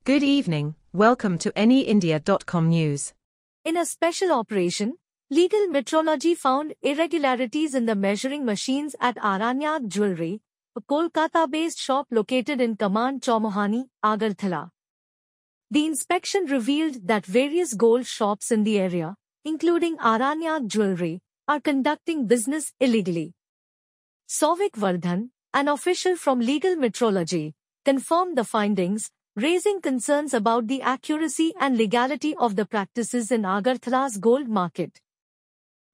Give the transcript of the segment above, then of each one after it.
Good evening, welcome to anyindia.com news. In a special operation, legal metrology found irregularities in the measuring machines at Aranyag Jewelry, a Kolkata-based shop located in Kaman Chowmuhani, Agartala. The inspection revealed that various gold shops in the area, including Aranyag Jewelry, are conducting business illegally. Souvik Vardhan, an official from legal metrology, confirmed the findings, raising concerns about the accuracy and legality of the practices in Agartala's gold market.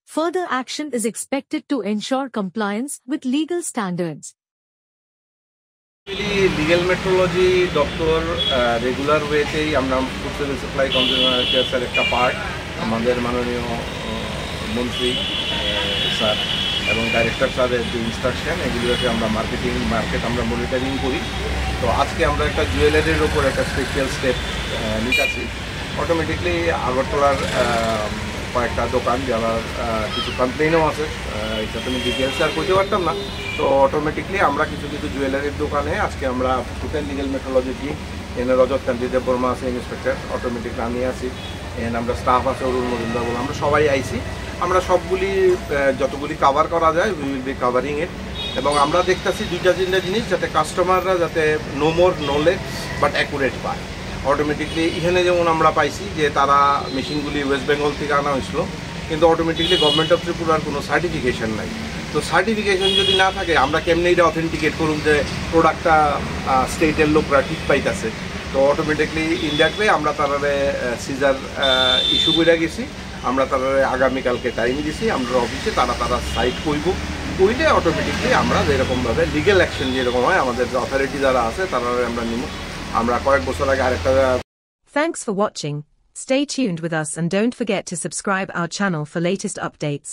Further action is expected to ensure compliance with legal standards. Legal metrology doctor regular way te amra food service supply consumer affairs ekta part amader manoniyo মন্ত্রী sir এবং director স্যারের যে instruction এগুলোকে আমরা market আমরা monitoring করি। তো আজকে আমরা একটা জুয়েলারির উপর একটা স্পেশাল স্টেপ নিতেছি। অটোমেটিকলি আগরতলার কয়েকটা দোকান যারা কিছু কমপ্লেনও আছে, এটা তুমি ডিটেলস আর করতে পারতাম না। তো অটোমেটিকলি আমরা কিছু জুয়েলারির দোকানে আজকে আমরা টোটাল লিগাল মেট্রোলজি টিম এনে রজত কান্তি দেব বর্মা আছে ইন্সপেক্টর, অটোমেটিকলি আমি আছি, এন আমরা স্টাফ আছে অরুণ মজুমদার বলে আমরা সবাই আইছি। আমরা সবগুলি যতগুলি কভার করা যায় we will be covering it. এবং আমরা দেখতেছি দুইটা জিনিস যাতে কাস্টমাররা যাতে no more knowledge but accurate পায়। অটোমেটিকলি এখানে যেমন আমরা পাইছি যে তারা মেশিনগুলি ওয়েস্ট বেঙ্গল থেকে আনা হয়েছিল, কিন্তু অটোমেটিকলি গভর্নমেন্ট অফ ত্রিপুরার কোনো সার্টিফিকেশন নাই। তো সার্টিফিকেশন যদি না থাকে আমরা কেমনি এটা অথেন্টিকেট করুন যে প্রোডাক্টটা স্টেটের লোকরা ঠিক পাইতেছে। তো অটোমেটিকলি ইনডাইরেক্টলি আমরা তারারে সিজার ইস্যু করে গেছি। আমরা তারারে আগামীকালকে টাইম দিছি, আমরা অফিসে তারা সাইট কইলে অটোমেটিকলি আমরা যেরকমভাবে লিগেল অ্যাকশন যেরকম হয় আমাদের যে অথরিটি যারা আছে তারারে আমরা নিব। আমরা কয়েক বছর আগে আরেকটা Thanks for watching. Stay tuned with us and don't forget to subscribe our channel for latest updates.